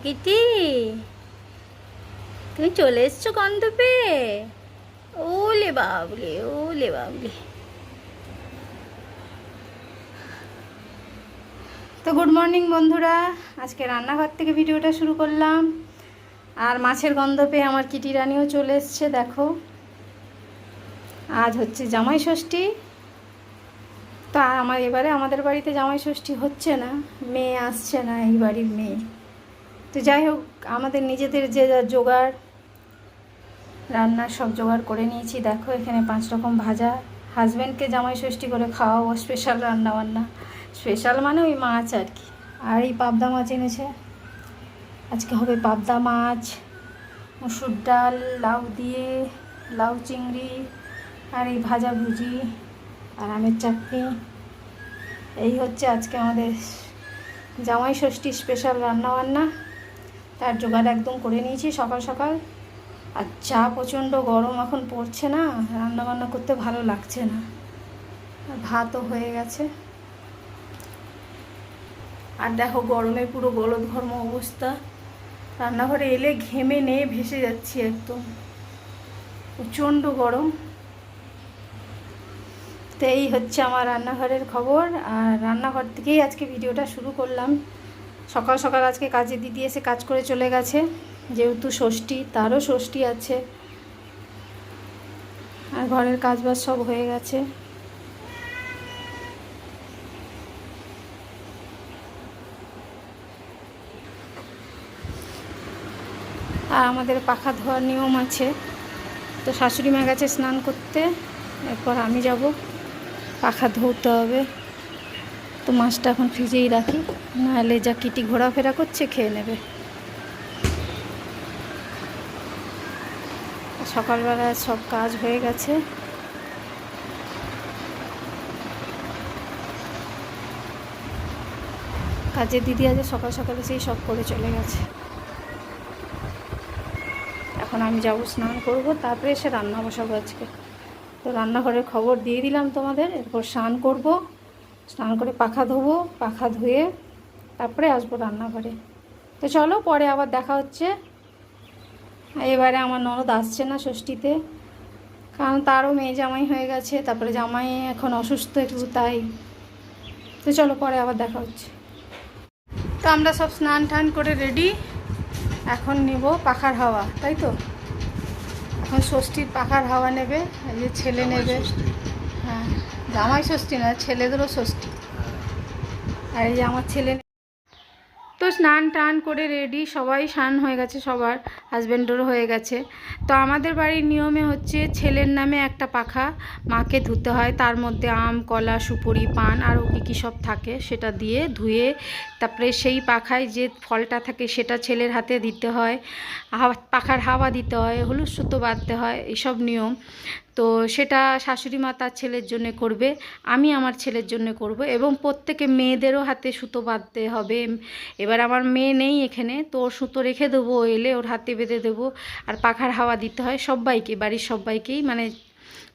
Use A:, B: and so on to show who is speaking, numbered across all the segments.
A: Kitty, তুমি চলে এসছো গন্ধ পেয়ে? ওলে বাবলে, ওলে বাবলে। তো গুড মর্নিং বন্ধুরা, আজকে রান্নাঘর থেকে ভিডিওটা শুরু করলাম। আর মাছের গন্ধ পেয়ে আমার কিটি রানিও চলে এসছে। দেখো, আজ হচ্ছে জামাই ষষ্ঠী। তা এবারে আমাদের বাড়িতে জামাই ষষ্ঠী হচ্ছে না, মেয়ে আসছে না, এই বাড়ির মেয়ে। তো যাই হোক, আমাদের নিজেদের যে যা জোগাড়, রান্নার সব জোগাড় করে নিয়েছি। দেখো, এখানে 5 রকম ভাজা। হাজব্যান্ডকে জামাই ষষ্ঠী করে খাওয়াবো, স্পেশাল রান্নাবান্না। স্পেশাল মানে ওই মাছ আর কি। আর এই পাবদা মাছ এনেছে, আজকে হবে পাবদা মাছ, মুসুর ডাল, লাউ দিয়ে, লাউ চিংড়ি, আর এই ভাজা ভুজি, আর আমের চাটনি। এই হচ্ছে আজকে আমাদের জামাই ষষ্ঠী স্পেশাল রান্নাবান্না। তার জোগাড় একদম করে নিয়েছি সকাল সকাল। আর চা প্রচণ্ড গরম এখন পড়ছে না, রান্নাবান্না করতে ভালো লাগছে না। আর ভাতও হয়ে গেছে। আর দেখো, গরমে পুরো গলদঘর্ম অবস্থা। রান্নাঘরে এলে ঘেমে নিয়ে ভেসে যাচ্ছি একদম, প্রচণ্ড গরম। তো এই হচ্ছে আমার রান্নাঘরের খবর। আর রান্নাঘর থেকেই আজকে ভিডিওটা শুরু করলাম। সকাল সকাল আজকে কাজে দিদি এসে কাজ করে চলে গেছে, যেহেতু ষষ্ঠী, তারও ষষ্ঠী আছে। আর ঘরের কাজবাজ সব হয়ে গেছে। আর আমাদের পাখা ধোয়ার নিয়ম আছে। তো শাশুড়ি মা গেছে স্নান করতে, এরপর আমি যাব, পাখা ধুতে হবে। তো মাছটা এখন ফ্রিজেই রাখি, নাহলে যা কিটি ঘোরাফেরা করছে খেয়ে নেবে। সকালবেলা সব কাজ হয়ে গেছে। কাজের দিদি আছে, সকাল সকালে সেই সব করে চলে গেছে। এখন আমি যাব, স্নান করব, তারপরে এসে রান্না বসাবো আজকে। তো রান্নাঘরের খবর দিয়ে দিলাম তোমাদের। এরপর স্নান করব, স্নান করে পাখা ধোবো, পাখা ধুয়ে তারপরে আসবো রান্নাঘরে। তো চলো, পরে আবার দেখা হচ্ছে। এবারে আমার ননদ আসছে না ষষ্ঠীতে, কারণ তারও মেয়ে জামাই হয়ে গেছে। তারপরে জামাই এখন অসুস্থ একটু, তাই। তো চলো, পরে আবার দেখা হচ্ছে। তো আমরা সব স্নান টান করে রেডি, এখন নিব পাখার হাওয়া, তাই তো। এখন ষষ্ঠীর পাখার হাওয়া নেবে, এই যে ছেলে নেবে। হ্যাঁ, জামাই ষষ্ঠী না, ছেলেদেরও ষষ্ঠী। আর এই যে আমার ছেলে। তো স্নান টান করে রেডি, সবাই স্নান হয়ে গেছে, সবার হাজব্যান্ডেরও হয়ে গেছে। তো আমাদের বাড়ির নিয়মে হচ্ছে, ছেলের নামে একটা পাখা মাকে ধুতে হয়। তার মধ্যে আম, কলা, সুপুরি, পান আরও কী সব থাকে, সেটা দিয়ে ধুয়ে তারপরে সেই পাখায় যে ফলটা থাকে সেটা ছেলের হাতে দিতে হয়। পাখার হাওয়া দিতে হয়, হলুদ সুতো বাঁধতে হয়, এসব নিয়ম। তো সেটা শাশুড়ি মা তার ছেলের জন্য করবে, আমি আমার ছেলের জন্য করব, এবং প্রত্যেকে মেয়েদেরও হাতে সুতো বাঁধতে হবে। এবার আমার মেয়ে নেই এখানে, তো ওর সুতো রেখে দেবো, এলে ওর হাতে বেঁধে দেবো। আর পাখার হাওয়া দিতে হয় সবাইকে, বাড়ির সবাইকেই, মানে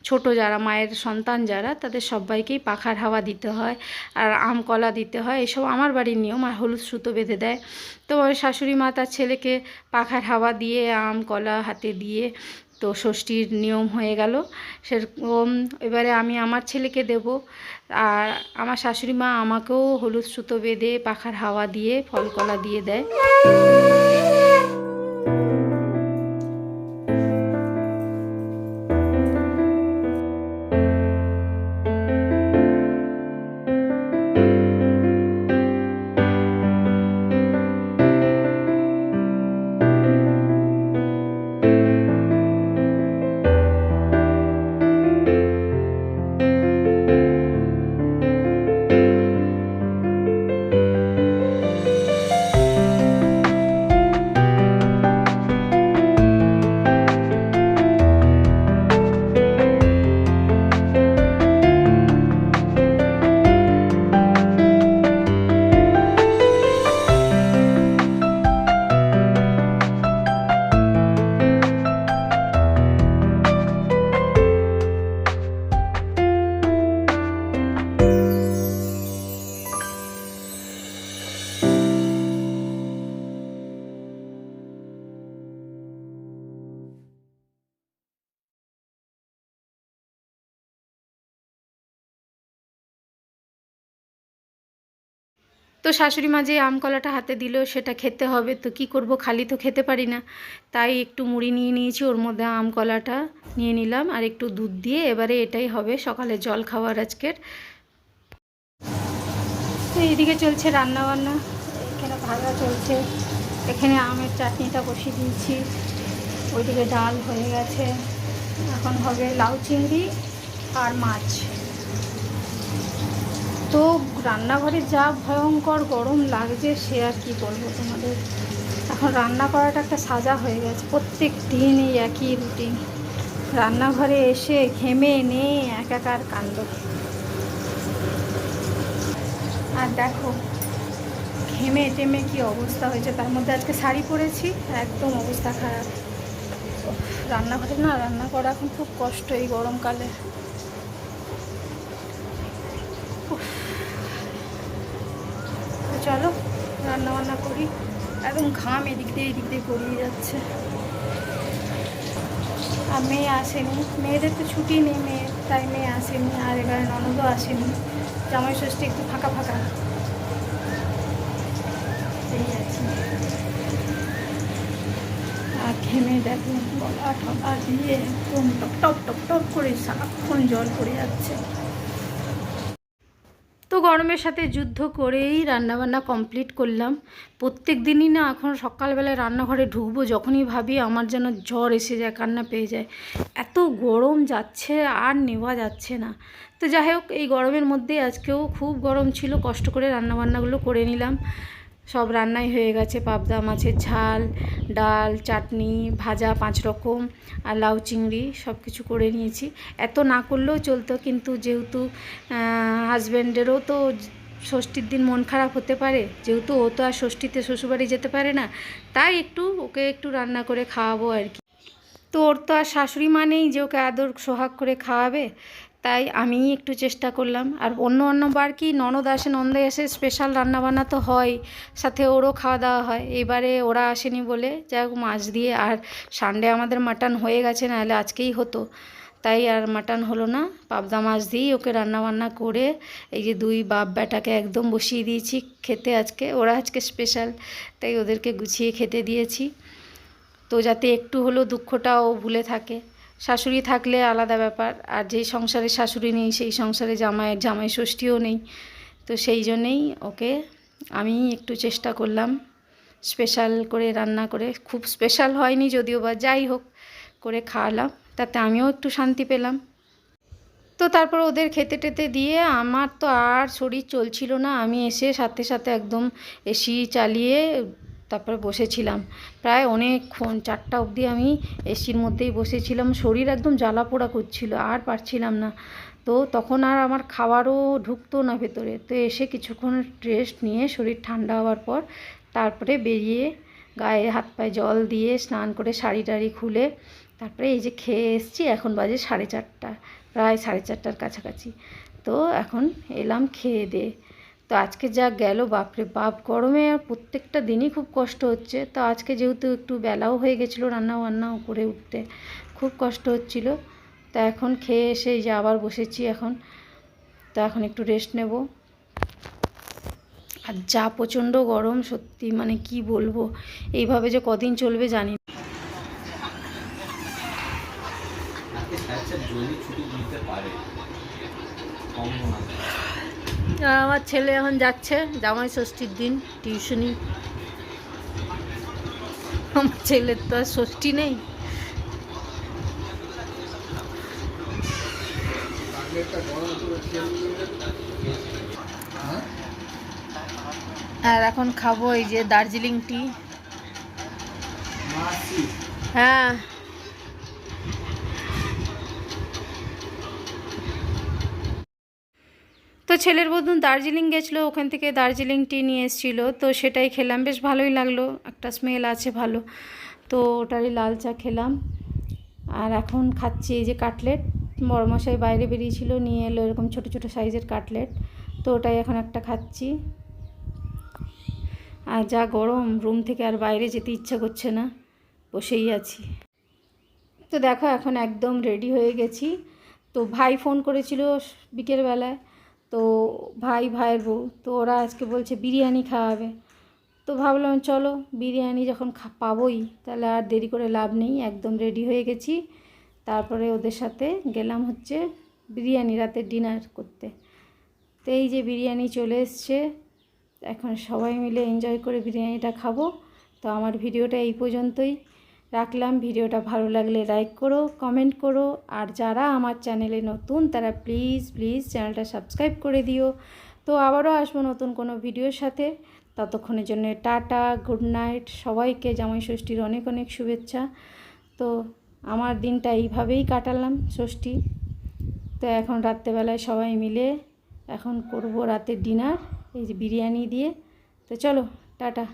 A: ছোট যারা, মায়ের সন্তান যারা, তাদের সবাইকেই পাখার হাওয়া দিতে হয়। আর আম কলা দিতে হয়, এসব আমার বাড়ির নিয়ম। আর হলুদ সুতো বেঁধে দেয়। তো শাশুড়ি মা তার ছেলেকে পাখার হাওয়া দিয়ে, আম কলা হাতে দিয়ে, তো ষষ্ঠীর নিয়ম হয়ে গেল সেরকম। এবারে আমি আমার ছেলেকে দেব, আর আমার শাশুড়ি মা আমাকেও হলুদ সুতো বেঁধে পাখার হাওয়া দিয়ে ফল কলা দিয়ে দেয়। তো শাশুড়ি মা যে আম কলাটা হাতে দিল সেটা খেতে হবে, তো কি করব, খালি তো খেতে পারি না। তাই একটু মুড়ি নিয়ে নিয়েছি, ওর মধ্যে আম কলাটা নিয়ে নিলাম আর একটু দুধ দিয়ে। এবারে এটাই হবে সকালে জল খাওয়ার আজকের। তো এইদিকে চলছে রান্নাবান্না, এখানে ভাজা চলছে, এখানে আমের চাটনিটা বসিয়ে দিয়েছি, ওইদিকে ডাল হয়ে গেছে, এখন হবে লাউ চিংড়ি আর মাছ। তো রান্নাঘরে যা ভয়ঙ্কর গরম লাগছে সে আর কি বলবো তোমাদের। এখন রান্না করাটা একটা সাজা হয়ে গেছে, প্রত্যেক দিন এই একই রুটিন। রান্নাঘরে এসে ঘেমে নিয়ে একাকার কাণ্ড। আর দেখো ঘেমে টেমে কি অবস্থা হয়েছে, তার মধ্যে আজকে শাড়ি পরেছি, একদম অবস্থা খারাপ। রান্নাঘরে না রান্না করা এখন খুব কষ্ট এই গরমকালে। চলো রান্না বান্না করি, একদম ঘাম এদিক দিয়ে গড়িয়ে যাচ্ছে। আর মেয়ে আসেনি, মেয়েদের তো ছুটি নেই মেয়ের, তাই মেয়ে আসেনি। আর এবারে ননদও আসেনি, জামাই ষষ্ঠী একটু ফাঁকা ফাঁকা এই আছে। আর ঘেমে দেখো গলা ঠলা দিয়ে একদম টপ টপ টপ টপ করে সারাক্ষণ জল পড়ে যাচ্ছে। তো গরমের সাথে যুদ্ধ করেই রান্নাবান্না কমপ্লিট করলাম। প্রত্যেক দিনই না এখন সকালবেলায় রান্নাঘরে ঢুকবো যখনই ভাবি আমার যেন জ্বর এসে যায়, কান্না পেয়ে যায়, এত গরম যাচ্ছে আর নেওয়া যাচ্ছে না। তো যাই হোক, এই গরমের মধ্যে আজকেও খুব গরম ছিল, কষ্ট করে রান্নাবান্নাগুলো করে নিলাম। সব রান্নাই হয়ে গেছে, পাবদা মাছের ঝাল, ডাল, চাটনি, ভাজা 5 রকম, আর লাউ চিংড়ি সব কিছু করে নিয়েছি। এত না করলেও চলতো, কিন্তু যেহেতু হাজব্যান্ডেরও তো ষষ্ঠীর দিন মন খারাপ হতে পারে, যেহেতু ও তো আর ষষ্ঠীতে শ্বশুরবাড়ি যেতে পারে না, তাই ওকে একটু রান্না করে খাওয়াবো আর কি। তো ওর তো আর শাশুড়ি মা নেই যে ওকে আদর সোহাগ করে খাওয়াবে, তাই আমি একটু চেষ্টা করলাম। আর অন্য বার কি ননদ এসে স্পেশাল রান্নাবান্না তো হয়, সাথে ওরও খাওয়া দাওয়া হয়। এবারে ওরা আসেনি বলে যাই হোক মাছ দিয়ে, আর সানডে আমাদের মাটন হয়ে গেছে, নাহলে আজকেই হতো, তাই আর মাটন হলো না। পাবদা মাছ দিয়েই ওকে রান্নাবান্না করে এই যে 2 বাপ বেটাকে একদম বসিয়ে দিয়েছি খেতে। ওরা আজকে স্পেশাল, তাই ওদেরকে গুছিয়ে খেতে দিয়েছি, তো যাতে একটু হলেও দুঃখটাও ভুলে থাকে। শাশুড়ি থাকলে আলাদা ব্যাপার, আর যেই সংসারে শাশুড়ি নেই সেই সংসারে জামাই ষষ্ঠীও নেই। তো সেই জন্যেই ওকে আমি একটু চেষ্টা করলাম স্পেশাল করে রান্না করে, খুব স্পেশাল হয়নি যদিও বা, যাই হোক করে খাওয়ালাম, তাতে আমিও একটু শান্তি পেলাম। তো তারপর ওদের খেতে টেতে দিয়ে আমার তো আর শরীর চলছিল না, আমি এসে সাথে সাথে একদম এসি চালিয়ে তারপরে বসেছিলাম প্রায় অনেকক্ষণ, 4টা অবধি আমি এসির মধ্যেই বসেছিলাম। শরীর একদম জ্বালা পোড়া করছিল, আর পারছিলাম না। তো তখন আর আমার খাবারও ঢুকতো না ভেতরে। তো এসে কিছুক্ষণ রেস্ট নিয়ে শরীর ঠান্ডা হওয়ার পর তারপরে বেরিয়ে গায়ে হাত পায়ে জল দিয়ে স্নান করে শাড়ি টাড়ি খুলে তারপরে এই যে খেয়ে এসেছি। এখন বাজে 4:30, প্রায় 4:30টার কাছাকাছি। তো এখন এলাম খেয়ে দিয়ে। তো আজকে যা গেল বাপরে বাপ, গরমে আর প্রত্যেকটা দিনই খুব কষ্ট হচ্ছে। তো আজকে যেহেতু একটু বেলাও হয়ে গেছিলো রান্নাবান্নাও করে উঠতে, খুব কষ্ট হচ্ছিল। তা এখন খেয়ে এসে এই যে আবার বসেছি এখন। তো এখন একটু রেস্ট নেব। আর যা প্রচণ্ড গরম, সত্যি মানে কি বলবো, এইভাবে যে কদিন চলবে জানি না। আর আমার ছেলে এখন যাচ্ছে জামাই ষষ্ঠীর দিন টিউশনি। আমার ছেলের তো আর ষষ্ঠী নেই। আর এখন খাবো এই যে দার্জিলিং টি। হ্যাঁ, তো ছেলের বন্ধু দার্জিলিং গেছিলো, ওখান থেকে দার্জিলিং টি নিয়ে এসেছিলো, তো সেটাই খেলাম, বেশ ভালোই লাগলো, একটা স্মেল আছে ভালো। তো ওটারই লাল চা খেলাম। আর এখন খাচ্ছি এই যে কাটলেট, বড়মশাই বাইরে বেরিয়েছিল, নিয়ে এলো এরকম ছোটো ছোটো সাইজের কাটলেট, তো ওটাই এখন একটা খাচ্ছি। আর যা গরম, রুম থেকে আর বাইরে যেতে ইচ্ছা করছে না, বসেই আছি। তো দেখো এখন একদম রেডি হয়ে গেছি। তো ভাই ফোন করেছিল বিকেলবেলায়, তো ভাইয়ের বউ, তো ওরা আজকে বলছে বিরিয়ানি খাওয়াবে। তো ভাবলাম চলো বিরিয়ানি যখন পাবোই তাহলে আর দেরি করে লাভ নেই, একদম রেডি হয়ে গেছি। তারপরে ওদের সাথে গেলাম হচ্ছে বিরিয়ানি রাতের ডিনার করতে। তো এই যে বিরিয়ানি চলে এসছে, এখন সবাই মিলে এনজয় করে বিরিয়ানিটা খাবো। তো আমার ভিডিওটা এই পর্যন্তই রাখলাম। ভিডিওটা ভালো লাগলে লাইক করো, কমেন্ট করো, আর যারা আমার চ্যানেলে নতুন তারা প্লিজ চ্যানেলটা সাবস্ক্রাইব করে দিও। তো আবারও আসবো নতুন কোনো ভিডিওর সাথে। ততক্ষণের জন্য টাটা, গুড নাইট। সবাইকে জামাই ষষ্ঠীর অনেক অনেক শুভেচ্ছা। তো আমার দিনটা এইভাবেই কাটালাম ষষ্ঠী। তো এখন রাত্রেবেলায় সবাই মিলে এখন করব রাতের ডিনার এই যে বিরিয়ানি দিয়ে। তো চলো টাটা।